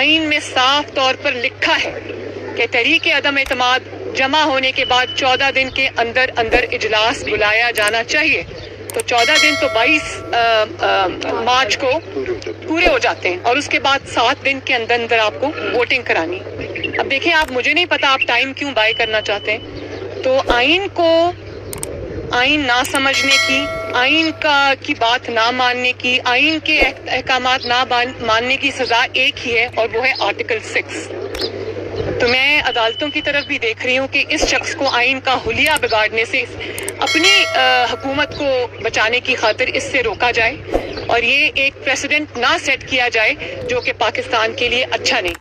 آئین میں صاف طور پر لکھا ہے کہ تحریک عدم اعتماد جمع ہونے کے بعد 14 دن کے اندر اندر اجلاس بلایا جانا چاہیے. تو 14 دن تو 22 مارچ کو پورے ہو جاتے ہیں اور اس کے بعد 7 دن کے اندر اندر آپ کو ووٹنگ کرانی. اب دیکھیں آپ, مجھے نہیں پتا آپ ٹائم کیوں بائی کرنا چاہتے ہیں. تو آئین نہ سمجھنے کی, آئین کی بات نہ ماننے کی, آئین کے احکامات نہ ماننے کی سزا ایک ہی ہے اور وہ ہے آرٹیکل 6. تو میں عدالتوں کی طرف بھی دیکھ رہی ہوں کہ اس شخص کو آئین کا حلیہ بگاڑنے سے, اپنی حکومت کو بچانے کی خاطر اس سے روکا جائے اور یہ ایک پریسیڈنٹ نہ سیٹ کیا جائے جو کہ پاکستان کے لیے اچھا نہیں.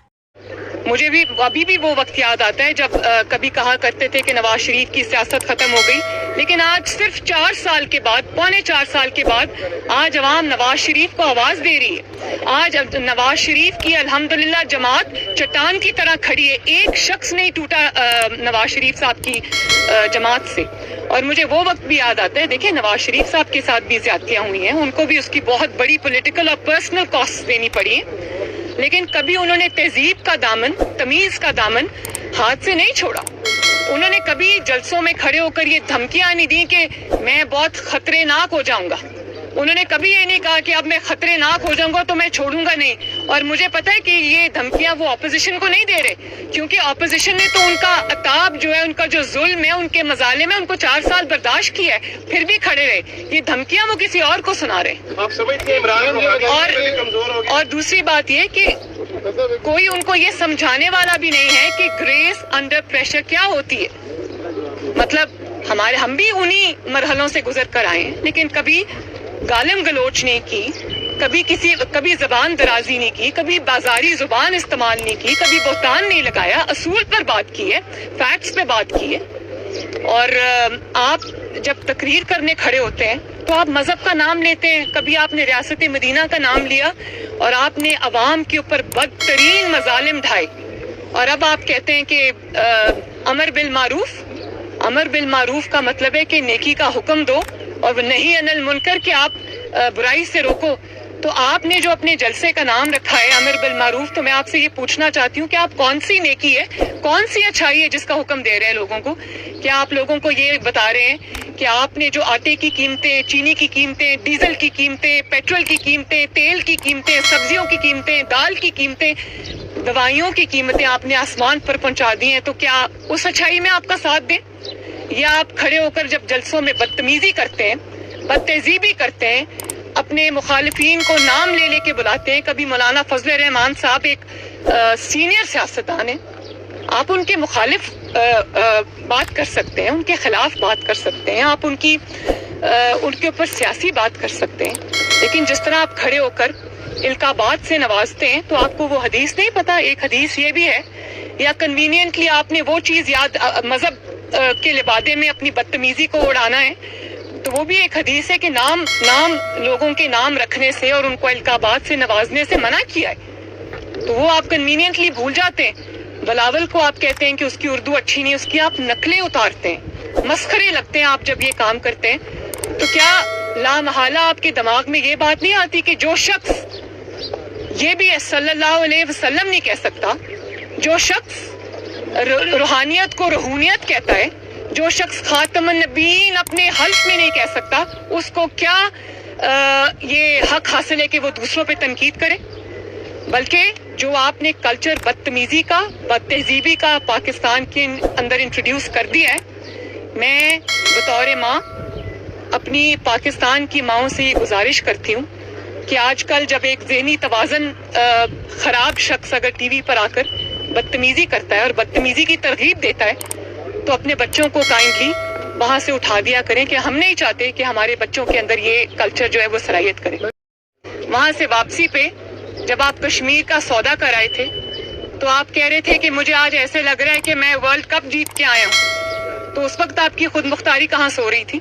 مجھے بھی ابھی بھی وہ وقت یاد آتا ہے جب کبھی کہا کرتے تھے کہ نواز شریف کی سیاست ختم ہو گئی, لیکن آج صرف 4 سال کے بعد, پونے 4 سال کے بعد آج عوام نواز شریف کو آواز دے رہی ہے. آج نواز شریف کی الحمدللہ جماعت چٹان کی طرح کھڑی ہے. ایک شخص نہیں ٹوٹا نواز شریف صاحب کی جماعت سے. اور مجھے وہ وقت بھی یاد آتا ہے, دیکھیں نواز شریف صاحب کے ساتھ بھی زیادتیاں ہوئی ہیں, ان کو بھی اس کی بہت بڑی پولیٹیکل اور پرسنل کاسٹ دینی پڑی ہیں, لیکن کبھی انہوں نے تہذیب کا دامن, تمیز کا دامن ہاتھ سے نہیں چھوڑا. انہوں نے کبھی جلسوں میں کھڑے ہو کر یہ دھمکیاں نہیں دی کہ میں بہت خطرے ناک ہو جاؤں گا. انہوں نے کبھی یہ نہیں کہا کہ اب میں خطرے ناک ہو جاؤں گا تو میں چھوڑوں گا نہیں. اور مجھے پتا ہے کہ یہ دھمکیاں وہ اپوزیشن کو نہیں دے رہے, کیونکہ اپوزیشن نے تو ان کا عتاب جو ہے, ان کا جو ظلم ہے, ان کے مظالم ہے, ان کو 4 سال برداشت کیا ہے, پھر بھی کھڑے رہے. یہ دھمکیاں وہ کسی اور کو سنا رہے. آپ سمجھتے ہیں عمران اور دوسری بات یہ کہ کوئی ان کو یہ سمجھانے والا بھی نہیں ہے کہ گریس انڈر پریشر کیا ہوتی ہے. مطلب ہم بھی انہی مرحلوں سے گزر کر آئے ہیں, لیکن کبھی گالم گلوچ نہیں کی, کبھی زبان درازی نہیں کی, کبھی بازاری زبان استعمال نہیں کی, کبھی بہتان نہیں لگایا, اصول پر بات کی ہے, فیکٹس پہ بات کی ہے. اور آپ جب تقریر کرنے کھڑے ہوتے ہیں تو آپ مذہب کا نام لیتے ہیں. کبھی آپ نے ریاست مدینہ کا نام لیا اور آپ نے عوام کے اوپر بدترین مظالم ڈھائے, اور اب آپ کہتے ہیں کہ امر بالمعروف. امر بالمعروف کا مطلب ہے کہ نیکی کا حکم دو اور نہی عن المنکر کہ آپ برائی سے روکو. تو آپ نے جو اپنے جلسے کا نام رکھا ہے امر بالمعروف, تو میں آپ سے یہ پوچھنا چاہتی ہوں کہ آپ کون سی نیکی ہے, کون سی اچھائی ہے جس کا حکم دے رہے ہیں لوگوں کو؟ کیا آپ لوگوں کو یہ بتا رہے ہیں کہ آپ نے جو آٹے کی قیمتیں, چینی کی قیمتیں, ڈیزل کی قیمتیں, پیٹرول کی قیمتیں, تیل کی قیمتیں, سبزیوں کی قیمتیں, دال کی قیمتیں, دوائیوں کی قیمتیں آپ نے آسمان پر پہنچا دی ہیں, تو کیا اس اچھائی میں آپ کا ساتھ دیں؟ یا آپ کھڑے ہو کر جب جلسوں میں بدتمیزی کرتے ہیں, بدتہذیبی کرتے ہیں, اپنے مخالفین کو نام لے لے کے بلاتے ہیں. کبھی مولانا فضل الرحمان صاحب ایک سینئر سیاستدان ہیں, آپ ان کے مخالف بات کر سکتے ہیں, ان کے خلاف بات کر سکتے ہیں, آپ ان کے اوپر سیاسی بات کر سکتے ہیں, لیکن جس طرح آپ کھڑے ہو کر القابات سے نوازتے ہیں تو آپ کو وہ حدیث نہیں پتا. ایک حدیث یہ بھی ہے, یا کنوینئنٹلی آپ نے وہ چیز یاد, مذہب کے لبادے میں اپنی بدتمیزی کو اڑانا ہے, تو وہ بھی ایک حدیث ہے کہ نام لوگوں کے نام رکھنے سے اور ان کو القابات سے نوازنے سے منع کیا ہے, تو وہ آپ کنوینئنٹلی بھول جاتے ہیں. بلاول کو آپ کہتے ہیں کہ اس کی اردو اچھی نہیں, اس کی آپ نقلیں اتارتے ہیں, مسخرے لگتے ہیں آپ جب یہ کام کرتے ہیں. تو کیا لا محالہ آپ کے دماغ میں یہ بات نہیں آتی کہ جو شخص یہ بھی صلی اللہ علیہ وسلم نہیں کہہ سکتا, جو شخص روحانیت کو روحانیت کہتا ہے, جو شخص خاتم النبیین اپنے حلف میں نہیں کہہ سکتا, اس کو کیا یہ حق حاصل ہے کہ وہ دوسروں پہ تنقید کرے؟ بلکہ جو آپ نے کلچر بدتمیزی کا, بدتہذیبی کا پاکستان کے اندر انٹروڈیوس کر دیا ہے, میں بطور ماں اپنی پاکستان کی ماؤں سے یہ گزارش کرتی ہوں کہ آج کل جب ایک ذہنی توازن خراب شخص اگر ٹی وی پر آ کر بدتمیزی کرتا ہے اور بدتمیزی کی ترغیب دیتا ہے, تو اپنے بچوں کو کائنڈلی وہاں سے اٹھا دیا کریں کہ ہم نہیں چاہتے کہ ہمارے بچوں کے اندر یہ کلچر جو ہے وہ صلاحیت کرے. وہاں سے واپسی پہ جب آپ کشمیر کا سودا کر آئے تھے تو آپ کہہ رہے تھے کہ مجھے آج ایسے لگ رہا ہے کہ میں ورلڈ کپ جیت کے آیا ہوں. تو اس وقت آپ کی خود مختاری کہاں سو رہی تھی؟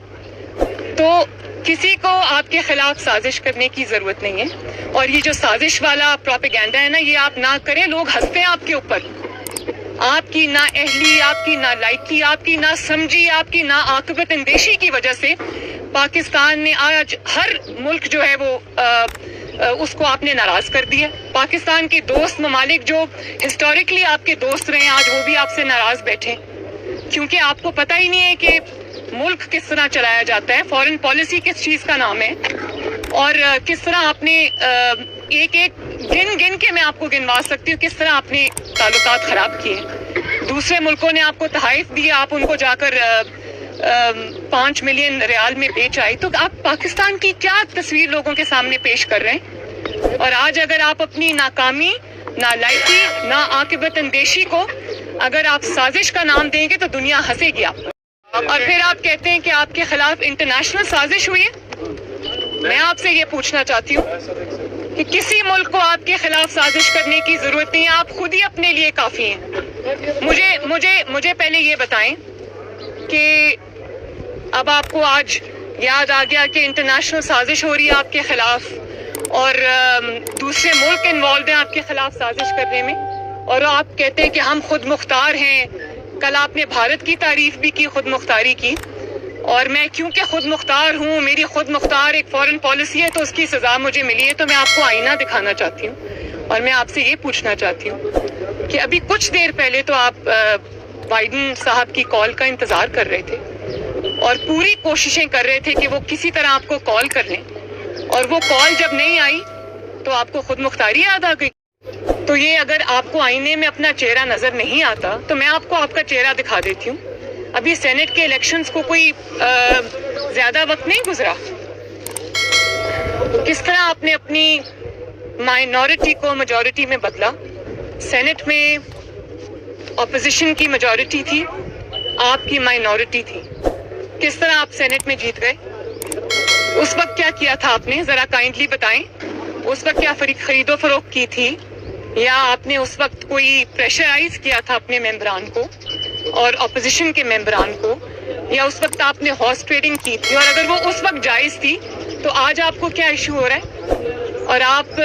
تو کسی کو آپ کے خلاف سازش کرنے کی ضرورت نہیں ہے, اور یہ جو سازش والا پروپیگینڈا ہے نا, یہ آپ نہ کریں. لوگ ہنستے ہیں آپ کے اوپر, آپ کی نا اہلی, آپ کی نا لائکی, آپ کی نا سمجھی, آپ کی نا عاقبت اندیشی کی وجہ سے پاکستان نے آج ہر ملک جو ہے وہ اس کو آپ نے ناراض کر دیا. پاکستان کے دوست ممالک جو ہسٹوریکلی آپ کے دوست رہے ہیں آج وہ بھی آپ سے ناراض بیٹھے، کیونکہ آپ کو پتہ ہی نہیں ہے کہ ملک کس طرح چلایا جاتا ہے، فارن پالیسی کس چیز کا نام ہے، اور کس طرح آپ نے ایک ایک گن کے میں آپ کو گنوا سکتی ہوں کس طرح آپ نے تعلقات خراب کیے. دوسرے ملکوں نے آپ کو تحائف دیے، آپ ان کو جا کر 5 ملین ریال میں بیچ آئی، تو آپ پاکستان کی کیا تصویر لوگوں کے سامنے پیش کر رہے ہیں؟ اور آج اگر آپ اپنی ناکامی، نالائکی، ناعاقبت اندیشی کو اگر آپ سازش کا نام دیں گے تو دنیا ہنسے گی آپ پر. اور پھر آپ کہتے ہیں کہ آپ کے خلاف انٹرنیشنل سازش ہوئی ہے. میں آپ سے یہ پوچھنا چاہتی ہوں کہ کسی ملک کو آپ کے خلاف سازش کرنے کی ضرورت نہیں ہے، آپ خود ہی اپنے لیے کافی ہیں. مجھے پہلے یہ بتائیں کہ اب آپ کو آج یاد آ گیا کہ انٹرنیشنل سازش ہو رہی ہے آپ کے خلاف اور دوسرے ملک انوالوڈ ہیں آپ کے خلاف سازش کرنے میں، اور آپ کہتے ہیں کہ ہم خود مختار ہیں. کل آپ نے بھارت کی تعریف بھی کی، خود مختاری کی، اور میں کیونکہ خود مختار ہوں، میری خود مختار ایک فارن پالیسی ہے تو اس کی سزا مجھے ملی ہے. تو میں آپ کو آئینہ دکھانا چاہتی ہوں اور میں آپ سے یہ پوچھنا چاہتی ہوں کہ ابھی کچھ دیر پہلے تو آپ بائیڈن صاحب کی کال کا انتظار کر رہے تھے اور پوری کوششیں کر رہے تھے کہ وہ کسی طرح آپ کو کال کر لیں، اور وہ کال جب نہیں آئی تو آپ کو خود مختاری یاد آ گئی. تو یہ اگر آپ کو آئینے میں اپنا چہرہ نظر نہیں آتا تو میں آپ کو آپ کا چہرہ دکھا دیتی ہوں. ابھی سینٹ کے الیکشنز کو کوئی زیادہ وقت نہیں گزرا، کس طرح آپ نے اپنی مائنورٹی کو میجورٹی میں بدلا. سینٹ میں اپوزیشن کی میجورٹی تھی، آپ کی مائنورٹی تھی، کس طرح آپ سینٹ میں جیت گئے؟ اس وقت کیا کیا تھا آپ نے، ذرا کائنڈلی بتائیں. اس وقت کیا خرید و فروخت کی تھی، یا آپ نے اس وقت کوئی پریشرائز کیا تھا اپنے ممبران کو اور اپوزیشن کے ممبران کو، یا اس وقت آپ نے ہارس ٹریڈنگ کی تھی؟ اور اگر وہ اس وقت جائز تھی تو آج آپ کو کیا ایشو ہو رہا ہے؟ اور آپ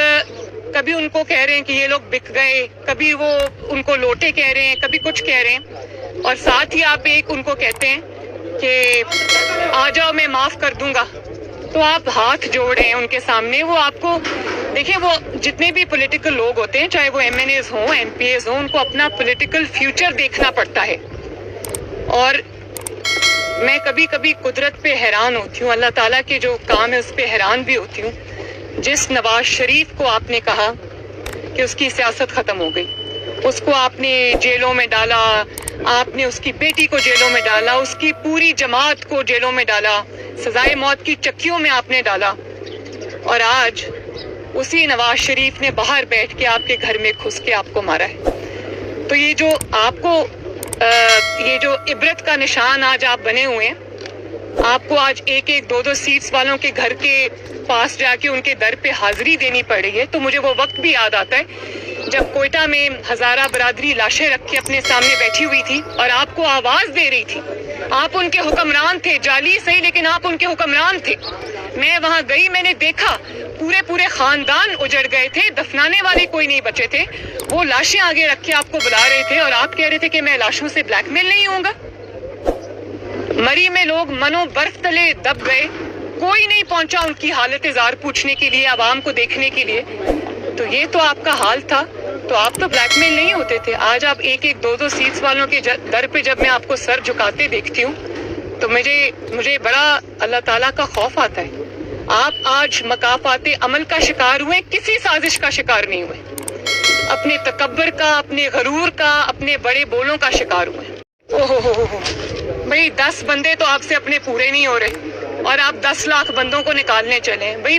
کبھی ان کو کہہ رہے ہیں کہ یہ لوگ بک گئے، کبھی وہ ان کو لوٹے کہہ رہے ہیں، کبھی کچھ کہہ رہے ہیں، اور ساتھ ہی آپ ایک ان کو کہتے ہیں کہ آ جاؤ میں معاف کر دوں گا. تو آپ ہاتھ جوڑ رہے ہیں ان کے سامنے. وہ آپ کو دیکھیں، وہ جتنے بھی پولیٹیکل لوگ ہوتے ہیں، چاہے وہ ایم این ایز ہوں، ایم پی ایز ہوں، ان کو اپنا پولیٹیکل فیوچر دیکھنا پڑتا ہے. اور میں کبھی کبھی قدرت پہ حیران ہوتی ہوں، اللہ تعالیٰ کے جو کام ہے اس پہ حیران بھی ہوتی ہوں. جس نواز شریف کو آپ نے کہا کہ اس کی سیاست ختم ہو گئی، اس کو آپ نے جیلوں میں ڈالا، آپ نے اس کی بیٹی کو جیلوں میں ڈالا، اس کی پوری جماعت کو جیلوں میں ڈالا، سزائے موت کی چکیوں میں آپ نے ڈالا، اور آج اسی نواز شریف نے باہر بیٹھ کے آپ کے گھر میں گھس کے آپ کو مارا ہے. تو یہ جو آپ کو یہ جو عبرت کا نشان آج آپ بنے ہوئے ہیں، آپ کو آج ایک ایک دو دو سیٹس والوں کے گھر کے پاس جا کے ان کے در پہ حاضری دینی پڑ رہی ہے. تو مجھے وہ وقت بھی یاد آتا ہے جب کوئٹہ میں ہزارہ برادری لاشیں رکھ کے اپنے سامنے بیٹھی ہوئی تھی اور آپ کو آواز دے رہی تھی. آپ ان کے حکمران تھے، جعلی صحیح لیکن آپ ان کے حکمران تھے. میں وہاں گئی، میں نے دیکھا پورے خاندان اجڑ گئے تھے، دفنانے والے کوئی نہیں بچے تھے. وہ لاشیں آگے رکھ کے آپ کو بلا رہے تھے اور آپ کہہ رہے تھے کہ میں لاشوں سے بلیک میل نہیں ہوں گا. مری میں لوگ منو برف تلے دب گئے، کوئی نہیں پہنچا ان کی حالت زار پوچھنے کے لیے، عوام کو دیکھنے کے لیے. تو یہ تو آپ کا حال تھا، تو آپ تو بلیک میل نہیں ہوتے تھے. آج آپ ایک ایک دو دو سیٹس والوں کے در پہ جب میں آپ کو سر جھکاتے دیکھتی ہوں تو مجھے بڑا اللہ تعالیٰ کا خوف آتا ہے. آپ آج مکافات عمل کا شکار ہوئے، کسی سازش کا شکار نہیں ہوئے. اپنے تکبر کا، اپنے غرور کا، اپنے بڑے بولوں کا شکار ہوئے. بھئی 10 بندے تو آپ سے اپنے پورے نہیں ہو رہے اور آپ 10 لاکھ بندوں کو نکالنے چلیں. بھئی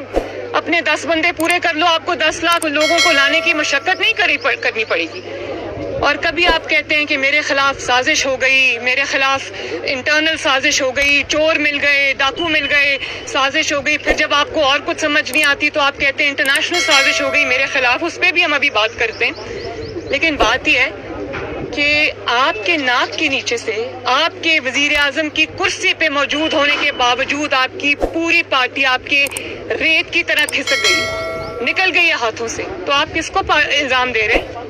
اپنے 10 بندے پورے کر لو، آپ کو 10 لاکھ لوگوں کو لانے کی مشقت نہیں کرنی پڑے گی. اور کبھی آپ کہتے ہیں کہ میرے خلاف سازش ہو گئی، میرے خلاف انٹرنل سازش ہو گئی، چور مل گئے، ڈاکو مل گئے، سازش ہو گئی. پھر جب آپ کو اور کچھ سمجھ نہیں آتی تو آپ کہتے ہیں انٹرنیشنل سازش ہو گئی میرے خلاف. اس پہ بھی ہم ابھی بات کرتے ہیں. لیکن بات یہ ہے کہ آپ کے ناک کے نیچے سے، آپ کے وزیر اعظم کی کرسی پہ موجود ہونے کے باوجود آپ کی پوری پارٹی آپ کے ریت کی طرح کھسک گئی، نکل گئی ہے ہاتھوں سے. تو آپ کس کو الزام دے رہے ہیں؟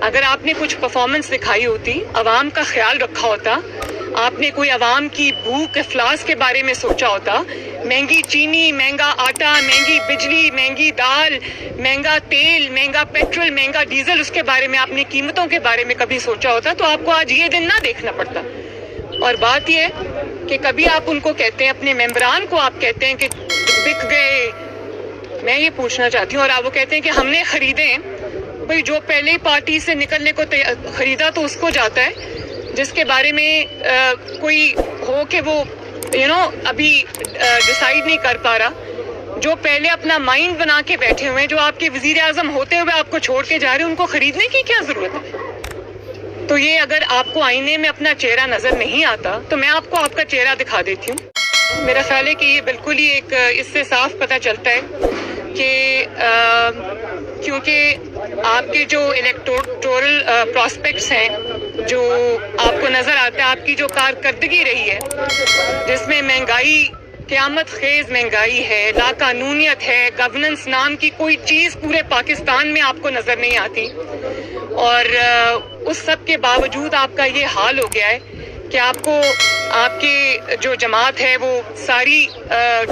اگر آپ نے کچھ پرفارمنس دکھائی ہوتی، عوام کا خیال رکھا ہوتا، آپ نے کوئی عوام کی بھوک افلاس کے بارے میں سوچا ہوتا، مہنگی چینی، مہنگا آٹا، مہنگی بجلی، مہنگی دال، مہنگا تیل، مہنگا پیٹرول، مہنگا ڈیزل، اس کے بارے میں آپ نے قیمتوں کے بارے میں کبھی سوچا ہوتا تو آپ کو آج یہ دن نہ دیکھنا پڑتا۔ اور بات یہ ہے کہ کبھی آپ ان کو کہتے ہیں، اپنے ممبران کو آپ کہتے ہیں کہ بک گئے، میں یہ پوچھنا چاہتی ہوں، اور آپ وہ کہتے ہیں کہ ہم نے خریدے ہیں۔ بھئی جو پہلے پارٹی سے نکلنے کو خریدا تو اس کو جاتا ہے، جس کے بارے میں کوئی ہو کہ وہ ابھی ڈیسائیڈ نہیں کر پا رہا، جو پہلے اپنا مائنڈ بنا کے بیٹھے ہوئے ہیں، جو آپ کے وزیر اعظم ہوتے ہوئے آپ کو چھوڑ کے جا رہے ہیں، ان کو خریدنے کی کیا ضرورت ہے؟ تو یہ اگر آپ کو آئینے میں اپنا چہرہ نظر نہیں آتا تو میں آپ کو آپ کا چہرہ دکھا دیتی ہوں۔ میرا خیال ہے کہ یہ بالکل ہی ایک اس سے صاف پتہ چلتا ہے کہ کیونکہ آپ کے جو الیکٹورل پراسپیکٹس ہیں، جو آپ کو نظر آتا ہے، آپ کی جو کارکردگی رہی ہے جس میں مہنگائی، قیامت خیز مہنگائی ہے، لا قانونیت ہے، گورننس نام کی کوئی چیز پورے پاکستان میں آپ کو نظر نہیں آتی، اور اس سب کے باوجود آپ کا یہ حال ہو گیا ہے کہ آپ کو آپ کی جو جماعت ہے وہ ساری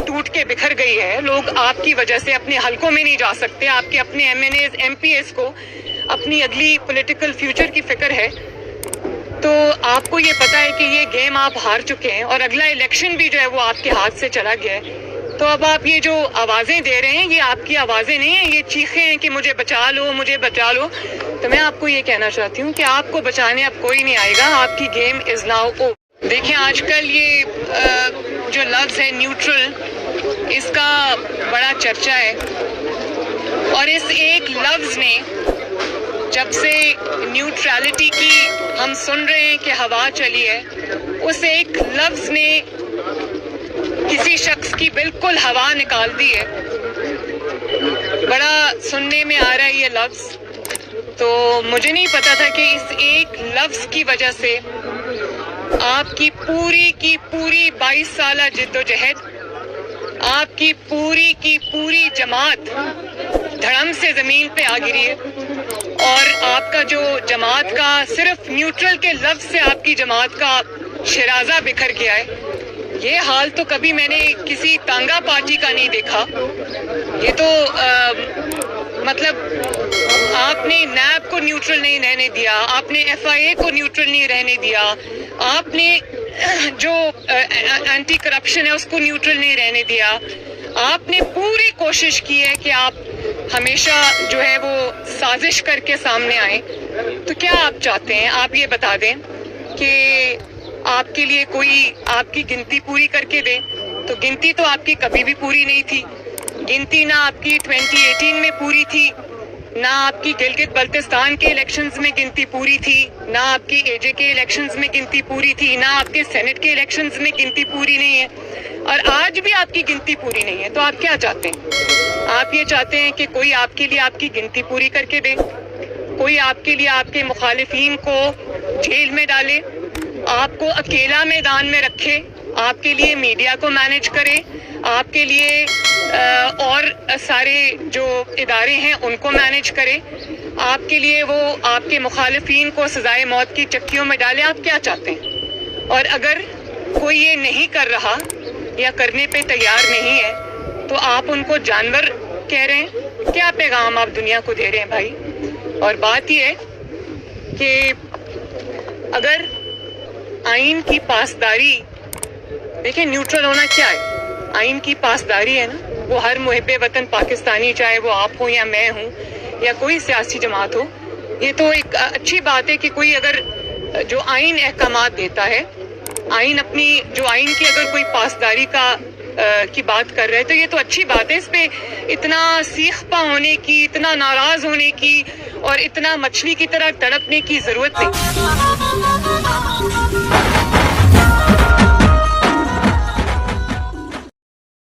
ٹوٹ کے بکھر گئی ہے۔ لوگ آپ کی وجہ سے اپنے حلقوں میں نہیں جا سکتے، آپ کے اپنے MNEs, MPEs کو اپنی اگلی پولیٹیکل فیوچر کی فکر ہے، تو آپ کو یہ پتا ہے کہ یہ گیم آپ ہار چکے ہیں اور اگلا الیکشن بھی جو ہے وہ آپ کے ہاتھ سے چلا گیا ہے۔ تو اب آپ یہ جو آوازیں دے رہے ہیں، یہ آپ کی آوازیں نہیں ہیں، یہ چیخیں ہیں کہ مجھے بچا لو، مجھے بچا لو۔ تو میں آپ کو یہ کہنا چاہتی ہوں کہ آپ کو بچانے اب کوئی نہیں آئے گا، آپ کی گیم از ناؤ اوور۔ دیکھیں آج کل یہ جو لفظ ہے نیوٹرل، اس کا بڑا چرچا ہے، اور اس ایک لفظ نے، جب سے نیوٹرالٹی کی ہم سن رہے ہیں کہ ہوا چلی ہے، اس ایک لفظ نے کسی شخص کی بالکل ہوا نکال دی ہے۔ بڑا سننے میں آ رہا ہے یہ لفظ، تو مجھے نہیں پتا تھا کہ اس ایک لفظ کی وجہ سے آپ کی پوری 22 سالہ جد و جہد، آپ کی پوری جماعت دھڑم سے زمین پہ آ گری ہے، اور آپ کا جو جماعت کا صرف نیوٹرل کے لفظ سے آپ کی جماعت کا شرازہ بکھر گیا ہے۔ یہ حال تو کبھی میں نے کسی تانگا پارٹی کا نہیں دیکھا۔ یہ تو مطلب آپ نے نیب کو نیوٹرل نہیں رہنے دیا، آپ نے ایف آئی اے کو نیوٹرل نہیں رہنے دیا، آپ نے جو اینٹی کرپشن ہے اس کو نیوٹرل نہیں رہنے دیا، آپ نے پوری کوشش کی ہے کہ آپ ہمیشہ جو ہے وہ سازش کر کے سامنے آئیں۔ تو کیا آپ چاہتے ہیں؟ آپ یہ بتا دیں کہ آپ کے لیے کوئی آپ کی گنتی پوری کر کے دے، تو گنتی تو آپ کی کبھی بھی پوری نہیں تھی۔ گنتی نہ آپ کی 2018 میں پوری تھی، نہ آپ کی گلگت بلتستان کے الیکشنز میں گنتی پوری تھی، نہ آپ کی اے جے کے الیکشنز میں گنتی پوری تھی، نہ آپ کے سینٹ کے الیکشنز میں گنتی پوری نہیں ہے، اور آج بھی آپ کی گنتی پوری نہیں ہے۔ تو آپ کیا چاہتے ہیں؟ آپ یہ چاہتے ہیں کہ کوئی آپ کے لیے آپ کی گنتی پوری کر کے دے، کوئی آپ کے لیے آپ کے مخالفین کو جیل میں ڈالے، آپ کو اکیلا میدان میں رکھے، آپ کے لیے میڈیا کو مینیج کرے، آپ کے لیے اور سارے جو ادارے ہیں ان کو مینیج کرے، آپ کے لیے وہ آپ کے مخالفین کو سزائے موت کی چکیوں میں ڈالے؟ آپ کیا چاہتے ہیں؟ اور اگر کوئی یہ نہیں کر رہا یا کرنے پہ تیار نہیں ہے تو آپ ان کو جانور کہہ رہے ہیں؟ کیا پیغام آپ دنیا کو دے رہے ہیں بھائی؟ اور بات یہ ہے کہ اگر آئین کی پاسداری، دیکھیں نیوٹرل ہونا کیا ہے؟ آئین کی پاسداری ہے نا، وہ ہر محب وطن پاکستانی، چاہے وہ آپ ہوں یا میں ہوں یا کوئی سیاسی جماعت ہو، یہ تو ایک اچھی بات ہے کہ کوئی اگر جو آئین احکامات دیتا ہے، آئین اپنی جو آئین کی اگر کوئی پاسداری کی بات کر رہے تو یہ تو اچھی بات ہے۔ اس پہ اتنا سیخ پا ہونے کی، اتنا ناراض ہونے کی اور اتنا مچھلی کی طرح تڑپنے کی ضرورت نہیں۔